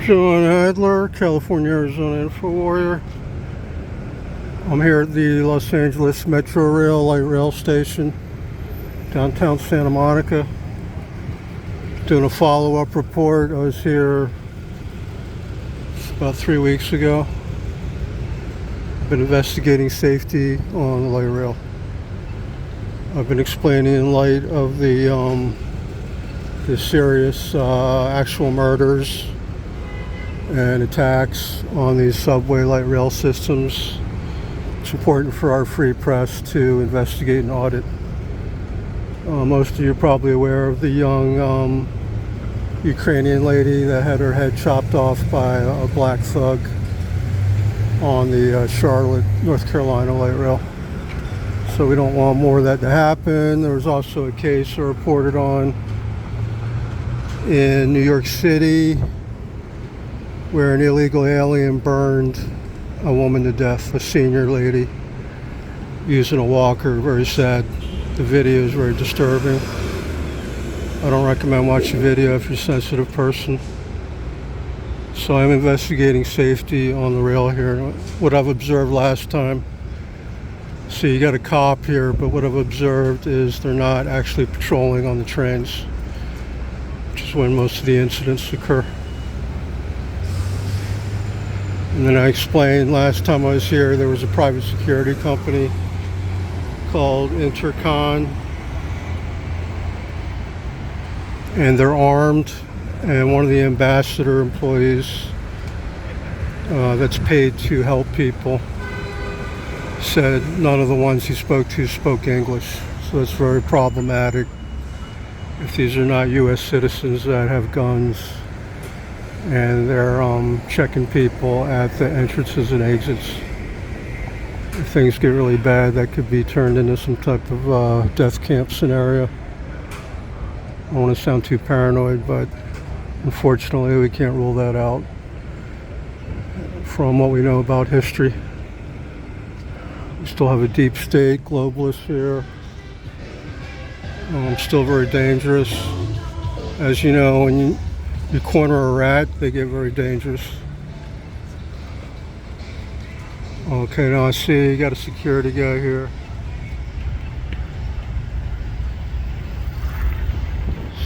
John Adler, California, Arizona Info Warrior. I'm here at the Los Angeles Metro Rail Light Rail Station, downtown Santa Monica, doing a follow-up report. I was here about 3 weeks ago. I've been investigating safety on the light rail. I've been explaining in light of the serious actual murders and attacks on these subway light rail systems. It's important for our free press to investigate and audit. Most of you are probably aware of the young Ukrainian lady that had her head chopped off by a black thug on the Charlotte, North Carolina light rail. So we don't want more of that to happen. There was also a case reported on in New York City where an illegal alien burned a woman to death, a senior lady, using a walker. Very sad. The video is very disturbing. I don't recommend watching the video if you're a sensitive person. So I'm investigating safety on the rail here. What I've observed last time, so you got a cop here, but what I've observed is they're not actually patrolling on the trains, which is when most of the incidents occur. And then I explained last time I was here, there was a private security company called Intercon, and they're armed, and one of the ambassador employees that's paid to help people said none of the ones he spoke to spoke English. So that's very problematic if these are not U.S. citizens that have guns and they're checking people at the entrances and exits. If things get really bad, that could be turned into some type of death camp scenario. I don't want to sound too paranoid, but unfortunately we can't rule that out from what we know about history. We still have a deep state globalist here. Still very dangerous. As you know, when you corner a rat, they get very dangerous. Okay, now I see you got a security guy here.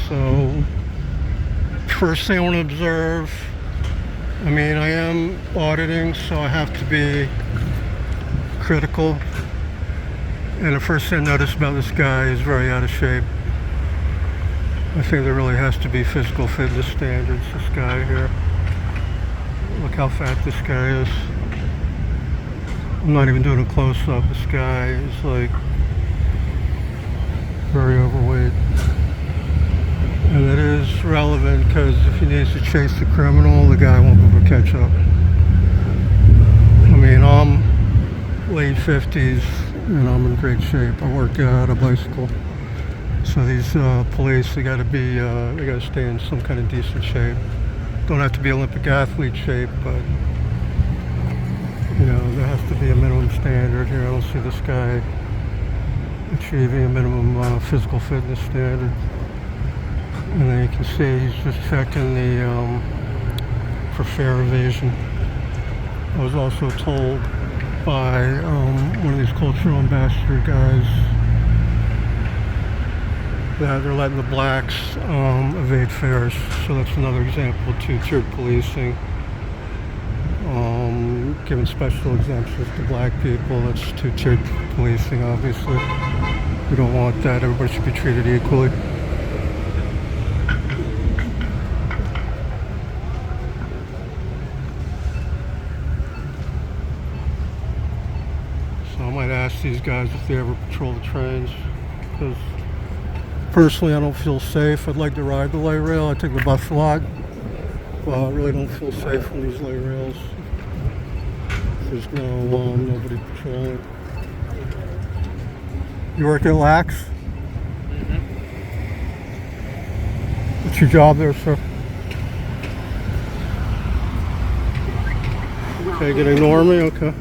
So, first thing I want to observe, I am auditing, so I have to be critical. And the first thing I noticed about this guy is very out of shape. I think there really has to be physical fitness standards. This guy here, look how fat this guy is. I'm not even doing a close-up. This guy is like very overweight. And it is relevant because if he needs to chase the criminal, the guy won't be able to catch up. I'm late 50s and I'm in great shape. I work at a bicycle. So these police, they got to stay in some kind of decent shape. Don't have to be Olympic athlete shape, but there has to be a minimum standard here. I don't see this guy achieving a minimum physical fitness standard. And then you can see he's just checking for fare evasion. I was also told by one of these cultural ambassador guys that they're letting the blacks evade fares. So that's another example of two-tiered policing. Giving special exemptions to black people, that's two-tiered policing, obviously. We don't want that. Everybody should be treated equally. So I might ask these guys if they ever patrol the trains, because personally I don't feel safe. I'd like to ride the light rail. I take the bus a lot, but I really don't feel safe on these light rails. There's nobody patrolling. You work at Lax? Mm-hmm. What's your job there, sir? Okay, you can ignore me? Okay.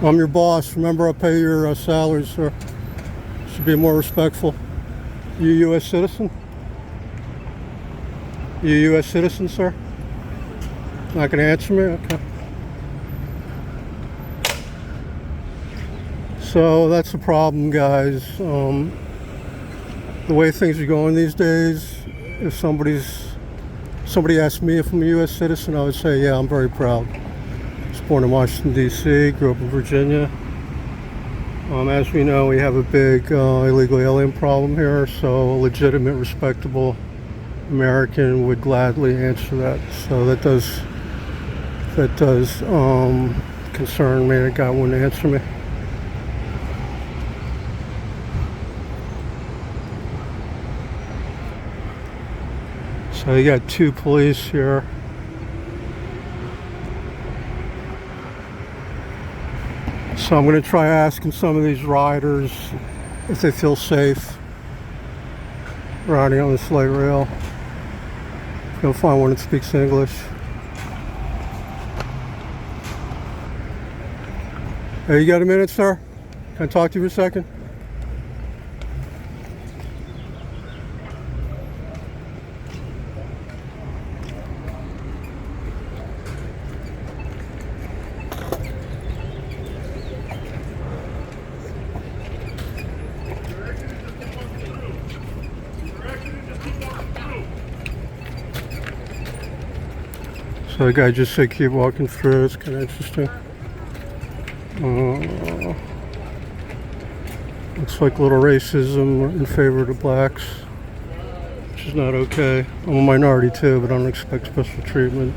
I'm your boss. Remember, I pay your salary, sir. Should be more respectful. You a U.S. citizen? You a U.S. citizen, sir? Not going to answer me? Okay. So that's the problem, guys. The way things are going these days, if somebody asked me if I'm a U.S. citizen, I would say, yeah, I'm very proud. I was born in Washington, D.C., grew up in Virginia. As we know, we have a big illegal alien problem here, so a legitimate, respectable American would gladly answer that. So that does concern me. The guy wouldn't answer me. So you got two police here. So I'm going to try asking some of these riders if they feel safe riding on this light rail. Go find one that speaks English. Hey, you got a minute, sir? Can I talk to you for a second? So the guy just said keep walking through. It's kind of interesting. Looks like a little racism in favor of the blacks, which is not okay. I'm a minority too, but I don't expect special treatment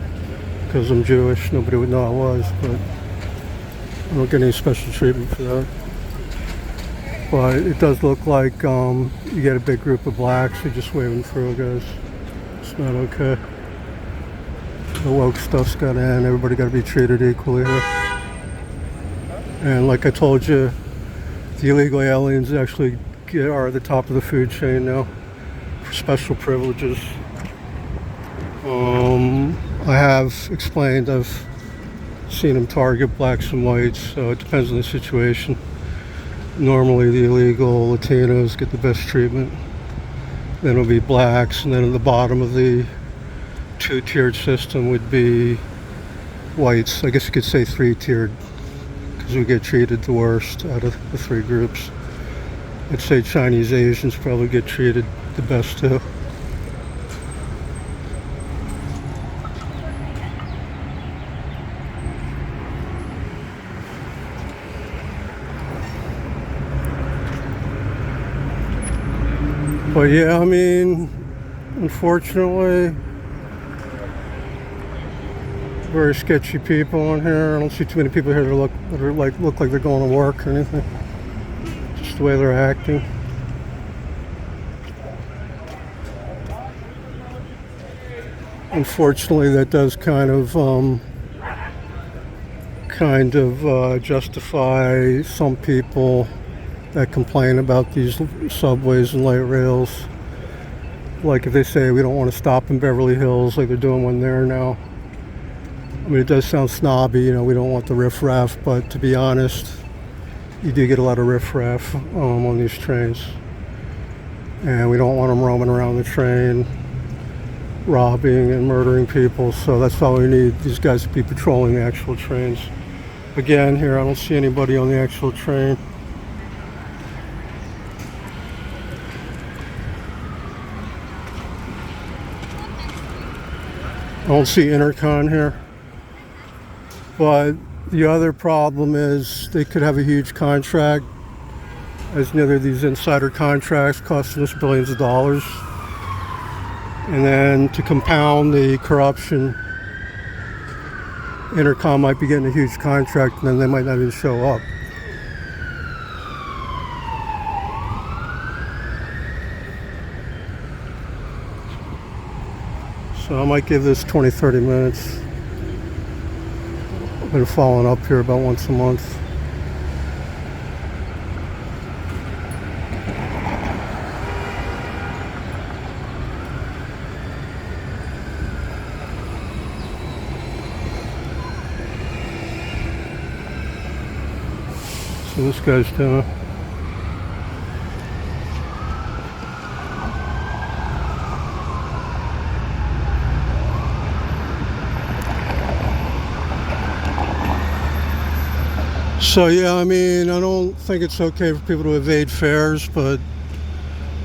because I'm Jewish. Nobody would know I was, but I don't get any special treatment for that. But it does look like you get a big group of blacks who just waving through, guys. It's not okay. The woke stuff's got to end. Everybody got to be treated equally here. And like I told you, the illegal aliens actually are at the top of the food chain now for special privileges. I have explained I've seen them target blacks and whites, so it depends on the situation. Normally the illegal Latinos get the best treatment. Then it'll be blacks, and then at the bottom of the two-tiered system would be whites. I guess you could say three-tiered because we get treated the worst out of the three groups. I'd say Chinese Asians probably get treated the best too. But yeah, I mean, unfortunately, very sketchy people on here. I don't see too many people here that look like they're going to work or anything. Just the way they're acting. Unfortunately, that does kind of justify some people that complain about these subways and light rails. Like if they say we don't want to stop in Beverly Hills like they're doing one there now. I mean, it does sound snobby, you know, we don't want the riffraff, but to be honest, you do get a lot of riffraff on these trains. And we don't want them roaming around the train, robbing and murdering people, so that's why we need these guys to be patrolling the actual trains. Again, here I don't see anybody on the actual train. I don't see Intercon here. But the other problem is they could have a huge contract, as neither these insider contracts costing us billions of dollars. And then to compound the corruption, Intercom might be getting a huge contract and then they might not even show up. So I might give this 20-30 minutes. I've been following up here about once a month. So this guy's doing. So yeah, I mean, I don't think it's okay for people to evade fares, but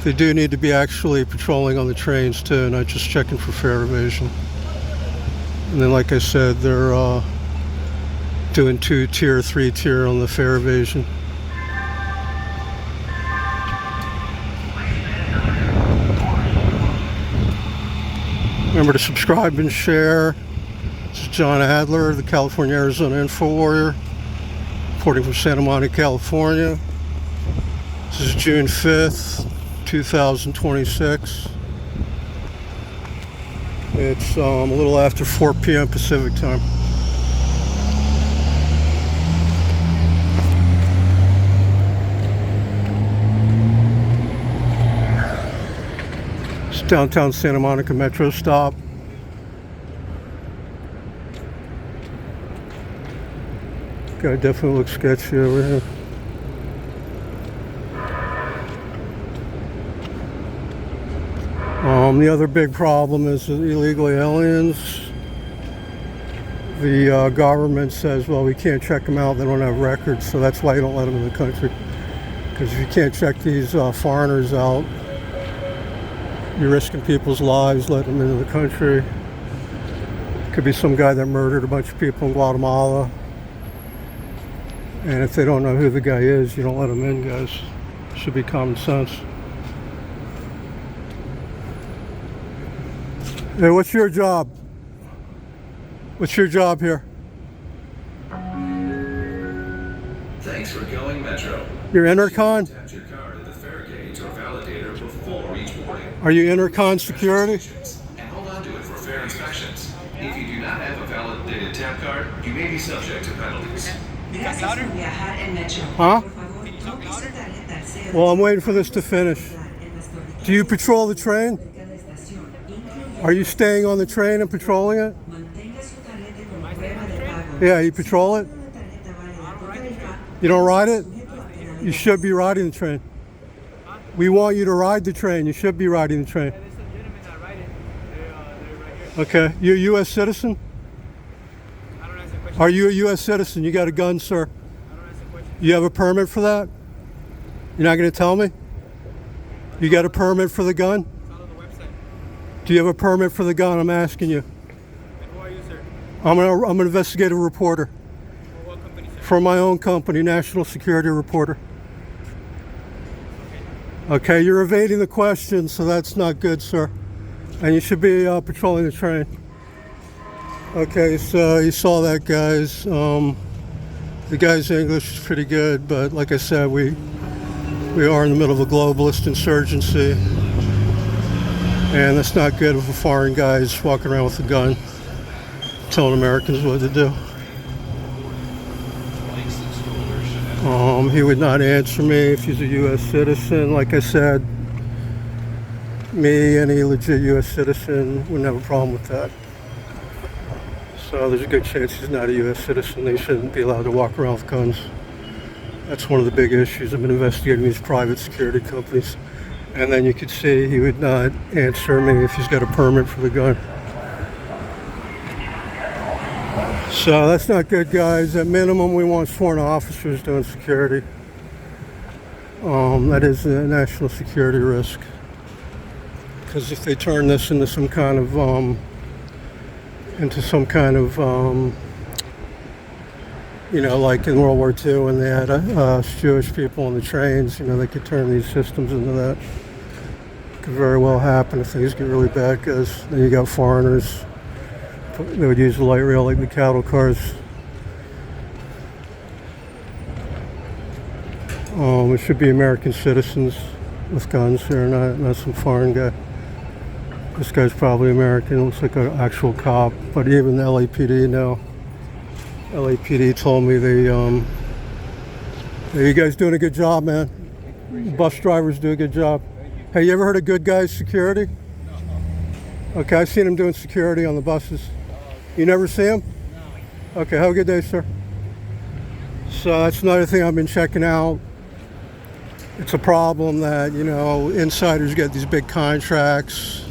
they do need to be actually patrolling on the trains too, not just checking for fare evasion. And then, like I said, they're doing 2-tier, 3-tier on the fare evasion. Remember to subscribe and share. This is John Adler, the California Arizona Info Warrior, reporting from Santa Monica, California. This is June 5th, 2026. It's a little after 4 p.m. Pacific time. It's downtown Santa Monica Metro stop. Guy definitely looks sketchy over here. The other big problem is the illegal aliens. The government says, well, we can't check them out, they don't have records, so that's why you don't let them in the country. Because if you can't check these foreigners out, you're risking people's lives letting them into the country. Could be some guy that murdered a bunch of people in Guatemala. And if they don't know who the guy is, you don't let them in, guys. Should be common sense. Hey, what's your job? What's your job here? Thanks for going Metro. You're Intercon? Tap your card at the fare gauge or validator before each boarding. Are you Intercon security? And hold on to it for fare inspections. If you do not have a validated tap card, you may be subject to penalties. Huh? Well, I'm waiting for this to finish. Do you patrol the train? Are you staying on the train and patrolling it? Yeah, you patrol it? You don't ride it? You should be riding the train. We want you to ride the train. You should be riding the train. Okay. You're a U.S. citizen? Are you a U.S. citizen? You got a gun, sir? You have a permit for that? You're not going to tell me? You got a permit for the gun? Do you have a permit for the gun? I'm asking you. Who are you, sir? I'm an investigative reporter. For what company, sir? For my own company, National Security Reporter. Okay, you're evading the question, so that's not good, sir. And you should be patrolling the train. Okay, so you saw that, guys. The guy's English is pretty good, but like I said, we are in the middle of a globalist insurgency. And that's not good if a foreign guy is walking around with a gun telling Americans what to do. He would not answer me if he's a U.S. citizen. Like I said, me, any legit U.S. citizen, wouldn't have a problem with that. So there's a good chance he's not a U.S. citizen. They shouldn't be allowed to walk around with guns. That's one of the big issues. I've been investigating these private security companies. And then you could see he would not answer me if he's got a permit for the gun. So that's not good, guys. At minimum, we want foreign officers doing security. That is a national security risk. Because if they turn this into some kind of, you know, like in World War II when they had Jewish people on the trains, you know, they could turn these systems into that. Could very well happen if things get really bad, because then you got foreigners. They would use the light rail like the cattle cars. It should be American citizens with guns here, not some foreign guy. This guy's probably American. Looks like an actual cop. But even the LAPD now. LAPD told me they, hey, you guys doing a good job, man. Bus drivers do a good job. Hey, you ever heard of Good Guys Security? Okay, I've seen him doing security on the buses. You never see him? Okay, have a good day, sir. So that's another thing I've been checking out. It's a problem that, you know, insiders get these big contracts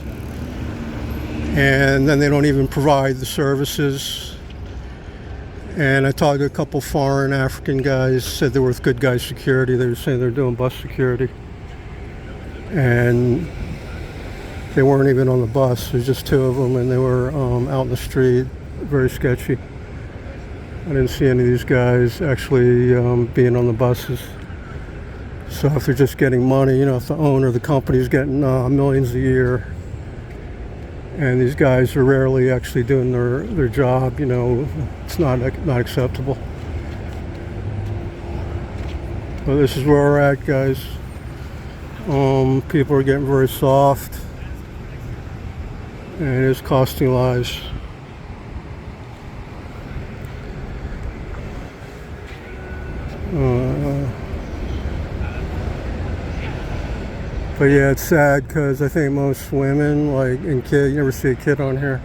and then they don't even provide the services. And I talked to a couple foreign African guys, said they were with Good Guy Security. They were saying they're doing bus security. And they weren't even on the bus. There's just two of them, and they were out in the street, very sketchy. I didn't see any of these guys actually being on the buses. So if they're just getting money, if the owner of the company is getting millions a year, and these guys are rarely actually doing their job, it's not acceptable. But this is where we're at, guys. People are getting very soft, and it's costing lives. But yeah, it's sad because I think most women, and kids, you never see a kid on here.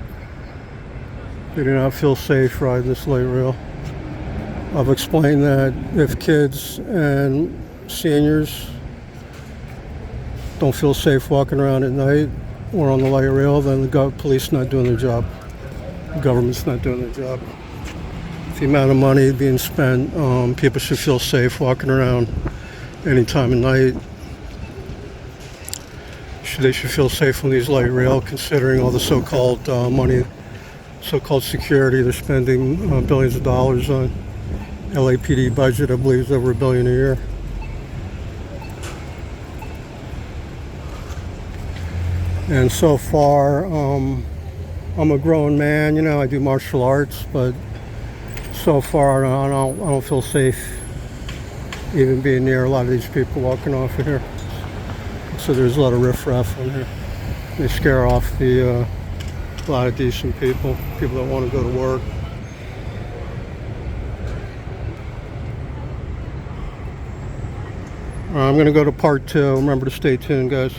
They do not feel safe riding this light rail. I've explained that if kids and seniors don't feel safe walking around at night or on the light rail, then the police not doing their job. The government's not doing their job. The amount of money being spent, people should feel safe walking around any time of night. They should feel safe on these light rail, considering all the so-called money, so-called security they're spending billions of dollars on. LAPD budget, I believe, is over $1 billion a year. And so far, I'm a grown man. I do martial arts, but so far I don't feel safe even being near a lot of these people walking off of here. So there's a lot of riffraff on here. They scare off a lot of decent people that want to go to work. I'm going to go to part 2. Remember to stay tuned, guys.